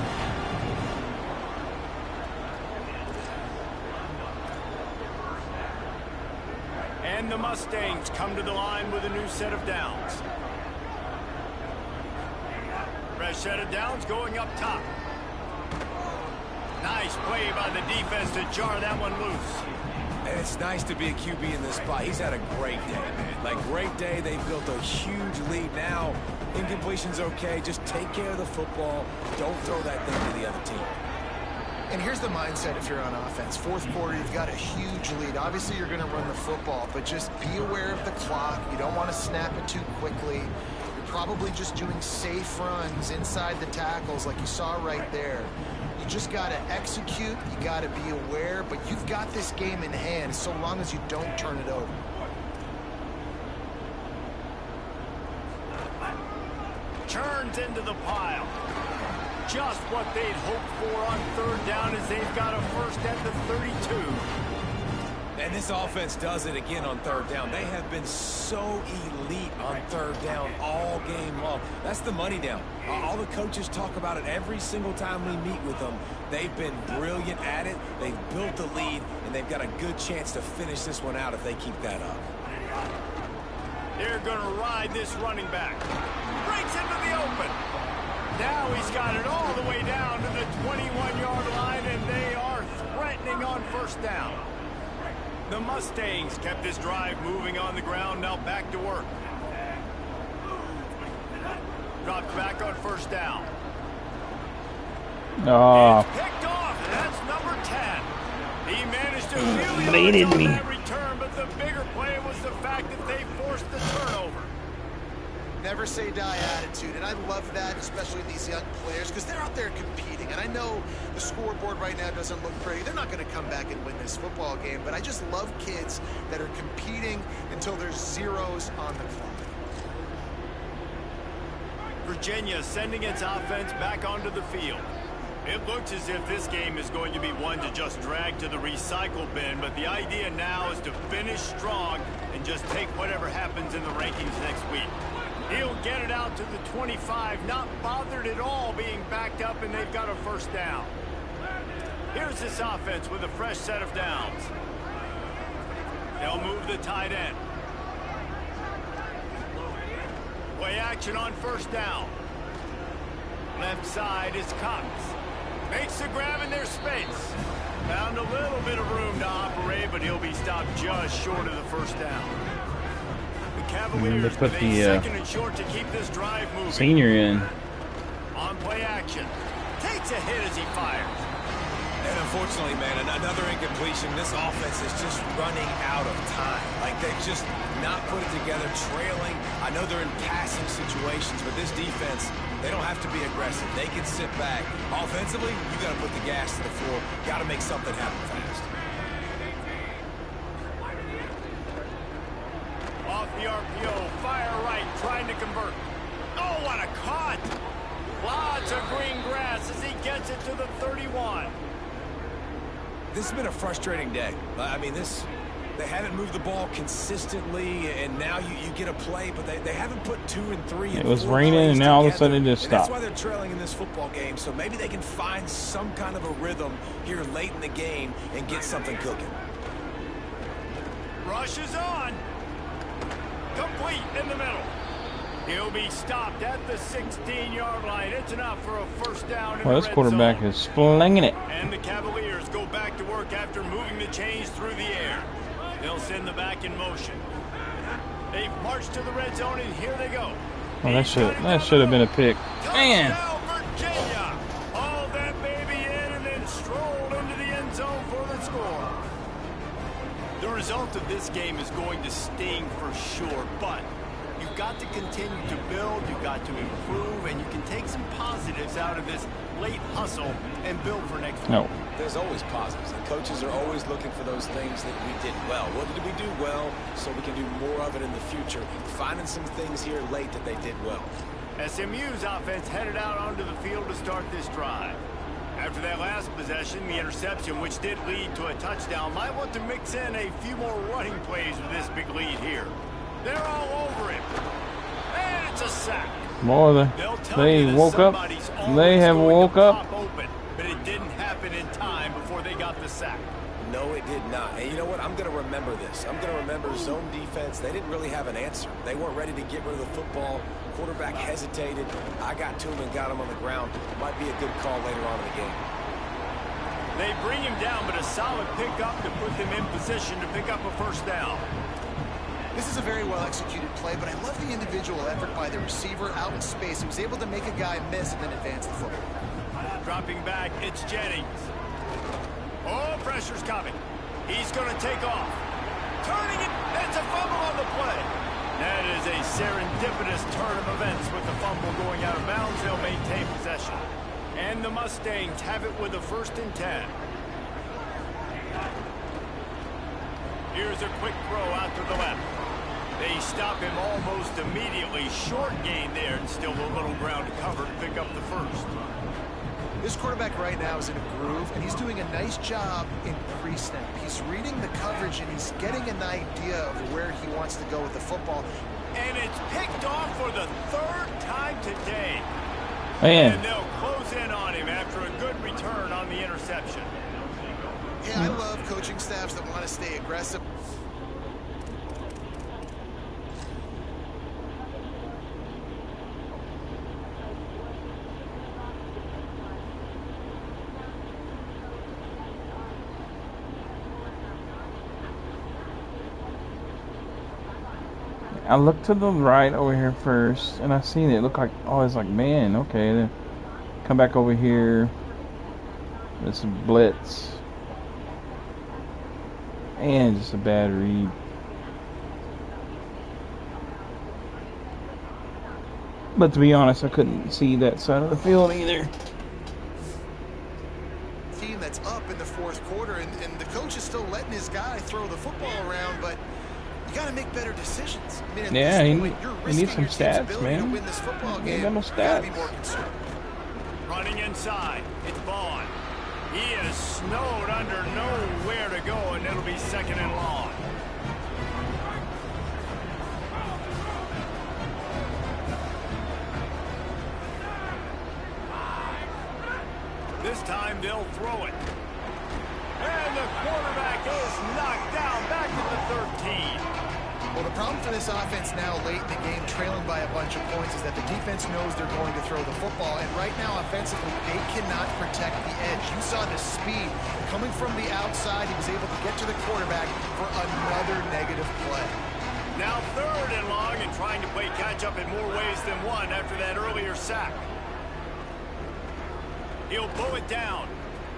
S1: And the Mustangs come to the line with a new set of downs. Fresh set of downs going up top. Nice play by the defense to jar that one loose.
S4: And it's nice to be a QB in this spot. He's had a great day, man. Like, great day. They've built a huge lead. Now, incompletion's okay. Just take care of the football. Don't throw that thing to the other team.
S3: And here's the mindset if you're on offense. Fourth quarter, you've got a huge lead. Obviously, you're going to run the football, but just be aware of the clock. You don't want to snap it too quickly. You're probably just doing safe runs inside the tackles like you saw right there. You just got to execute. You got to be aware, but you've got this game in hand so long as you don't turn it over.
S1: Turns into the pile. Just what they'd hoped for on third down as they've got a first at the 32.
S4: And this offense does it again on third down. They have been so elite on third down all game long. That's the money down. All the coaches talk about it every single time we meet with them. They've been brilliant at it. They've built the lead, and they've got a good chance to finish this one out if they keep that up.
S1: They're going to ride this running back. Breaks into the open. Now he's got it all the way down to the 21-yard line, and they are threatening on first down. The Mustangs kept this drive moving on the ground, now back to work. Dropped back on first down. It's picked off, and that's number 10. He managed to really on that return, but the bigger play was the fact that they forced the turnover.
S3: Never say die attitude, and I love that, especially these young players, because they're out there competing. And I know the scoreboard right now doesn't look pretty. They're not going to come back and win this football game, but I just love kids that are competing until there's zeros on the clock.
S1: Virginia sending its offense back onto the field. It looks as if this game is going to be one to just drag to the recycle bin, but the idea now is to finish strong and just take whatever happens in the rankings next week. He'll get it out to the 25, not bothered at all being backed up, and they've got a first down. Here's this offense with a fresh set of downs. They'll move the tight end. Play action on first down. Left side is Cox. Makes the grab in their space. Found a little bit of room to operate, but he'll be stopped just short of the first down. The Cavaliers
S5: put
S1: with
S5: the,
S1: a second and short to keep this drive moving.
S5: senior in.
S1: On play action. Takes a hit as he fires.
S4: And unfortunately, man, another incompletion. This offense is just running out of time. Like, they've just not put it together, trailing. I know they're in passing situations, but this defense, they don't have to be aggressive. They can sit back. Offensively, you got to put the gas to the floor. Got to make something happen fast.
S1: Off the RPO, fire right, trying to convert. Oh, what a cut! Lots of green grass as he gets it to the 31.
S4: This has been a frustrating day. I mean, they haven't moved the ball consistently, and now you get a play, but they haven't put 2 and 3 and 4
S5: It was raining, and now all of a sudden it just
S4: together.
S5: stopped.
S4: That's why they're trailing in this football game, so maybe they can find some kind of a rhythm here late in the game and get something cooking.
S1: Rush is on. Complete in the middle. He'll be stopped at the 16-yard line. It's enough for a first down in
S5: Well,
S1: the
S5: this
S1: red
S5: quarterback
S1: zone.
S5: is flinging it.
S1: And the Cavaliers go back to work after moving the chains through the air. They'll send the back in motion. They march to the red zone, and here they go.
S5: Well, that should have been a pick. Man.
S1: Touchdown, Virginia! Hauled that baby in and then strolled into the end zone for the score. The result of this game is going to sting for sure, but you've got to continue to build, you've got to improve, and you can take some positives out of this late hustle and build for next week.
S5: No.
S4: There's always positives, and coaches are always looking for those things that we did well. What did we do well so we can do more of it in the future? Finding some things here late that they did well.
S1: SMU's offense headed out onto the field to start this drive. After that last possession, the interception, which did lead to a touchdown, might want to mix in a few more running plays with this big lead here. They're all over him. And it's a sack.
S5: Boy, they woke up. They have woke up.
S1: Open, but it didn't happen in time before they got the sack.
S4: No, it did not. And you know what? I'm going to remember this. I'm going to remember zone defense. They didn't really have an answer. They weren't ready to get rid of the football. Quarterback hesitated. I got to him and got him on the ground. Might be a good call later on in the game.
S1: They bring him down, but a solid pickup to put them in position to pick up a first down.
S3: This is a very well-executed play, but I love the individual effort by the receiver out in space. He was able to make a guy miss and then advance the football.
S1: Dropping back, it's Jennings. Oh, pressure's coming. He's going to take off. Turning it, it's a fumble on the play. That is a serendipitous turn of events with the fumble going out of bounds. They'll maintain possession. And the Mustangs have it with a 1st and 10. Here's a quick throw out to the left. They stop him almost immediately. Short gain there, and still a little ground to cover to pick up the first.
S3: This quarterback right now is in a groove, and he's doing a nice job in pre-snap. He's reading the coverage, and he's getting an idea of where he wants to go with the football.
S1: And it's picked off for the 3rd time today.
S5: Man.
S1: And they'll close in on him after a good return on the interception.
S3: Yeah, I love coaching staffs that want to stay aggressive.
S5: I looked to the right over here first, and I seen it. It looked like, oh, it's like, man, okay. Then come back over here. It's a blitz. And just a bad read. But to be honest, I couldn't see that side of the field either.
S3: Team that's up in the 4th quarter, and the coach is still letting his guy throw the football around, but you got to make better decisions. I mean,
S5: Yeah,
S3: he
S5: needs some stats, man.
S3: To win this football game.
S5: He got no
S3: Gotta be
S5: stats.
S3: more concerned.
S1: Running inside, it's Vaughn. He is snowed under, nowhere to go, and it'll be 2nd and long. This time they'll throw it. And the quarterback is knocked down back to the 13.
S3: Well, the problem for this offense now late in the game, trailing by a bunch of points, is that the defense knows they're going to throw the football. And right now, offensively, they cannot protect the edge. You saw the speed coming from the outside. He was able to get to the quarterback for another negative play.
S1: Now 3rd and long, and trying to play catch-up in more ways than one after that earlier sack. He'll pull it down.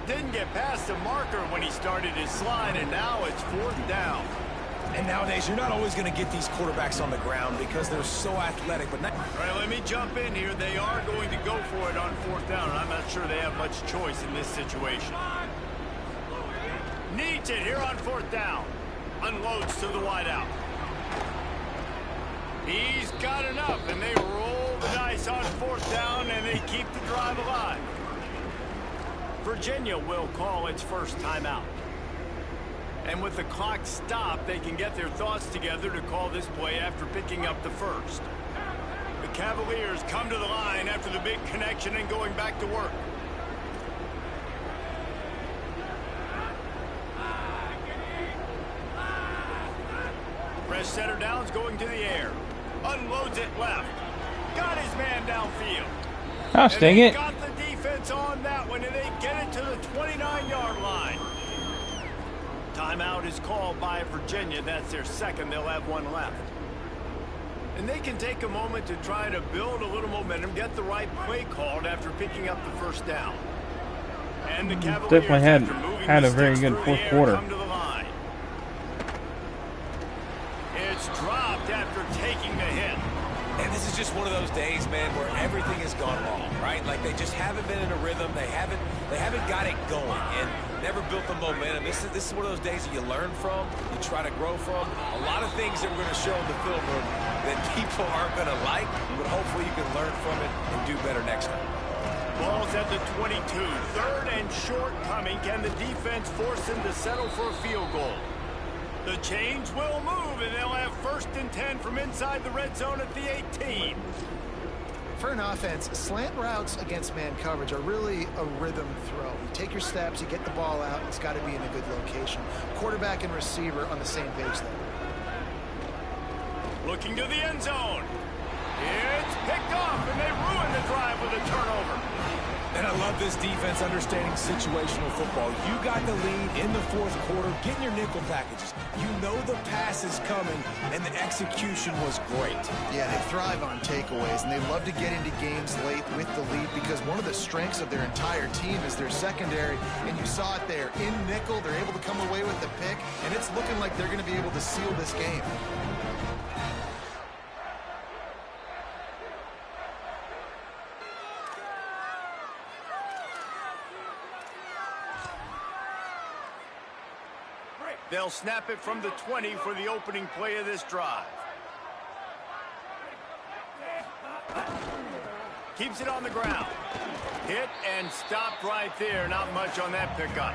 S1: Didn't get past the marker when he started his slide, and now it's 4th down.
S4: And nowadays, you're not always going to get these quarterbacks on the ground because they're so athletic. But
S1: all right, let me jump in here. They are going to go for it on 4th down, and I'm not sure they have much choice in this situation. Needs it here on 4th down. Unloads to the wideout. He's got enough, and they roll the dice on 4th down, and they keep the drive alive. Virginia will call its first timeout. And with the clock stopped, they can get their thoughts together to call this play after picking up the first. The Cavaliers come to the line after the big connection and going back to work. Fresh center downs going to the air. Unloads it left. Got his man downfield.
S5: Oh, dang it.
S1: Got the defense on that one, and they get it to the 29-yard line. Timeout is called by Virginia. That's their second. They'll have one left. And they can take a moment to try to build a little momentum, get the right play called after picking up the first down. And the Cavaliers
S5: definitely had a very good fourth quarter.
S1: Come to the line. It's dropped after taking the hit.
S4: And this is just one of those days, man, where everything has gone wrong, right? Like they just haven't been in a rhythm. They haven't got it going and never built the momentum. This is one of those days that you learn from, you try to grow from. A lot of things that we're going to show in the film room that people aren't going to like, but hopefully you can learn from it and do better next time.
S1: Ball's at the 22. 3rd and short coming. Can the defense force them to settle for a field goal? The chains will move, and they'll have 1st and 10 from inside the red zone at the 18.
S3: For an offense, slant routes against man coverage are really a rhythm throw. You take your steps, you get the ball out, it's got to be in a good location. Quarterback and receiver on the same page there.
S1: Looking to the end zone. It's picked off, and they ruin the drive with a turnover.
S4: And I love this defense understanding situational football. You got the lead in the 4th quarter, getting your nickel packages. You know the pass is coming, and the execution was great.
S3: Yeah, they thrive on takeaways, and they love to get into games late with the lead because one of the strengths of their entire team is their secondary, and you saw it there. In nickel, they're able to come away with the pick, and it's looking like they're going to be able to seal this game.
S1: They'll snap it from the 20 for the opening play of this drive. Keeps it on the ground. Hit and stopped right there. Not much on that pickup.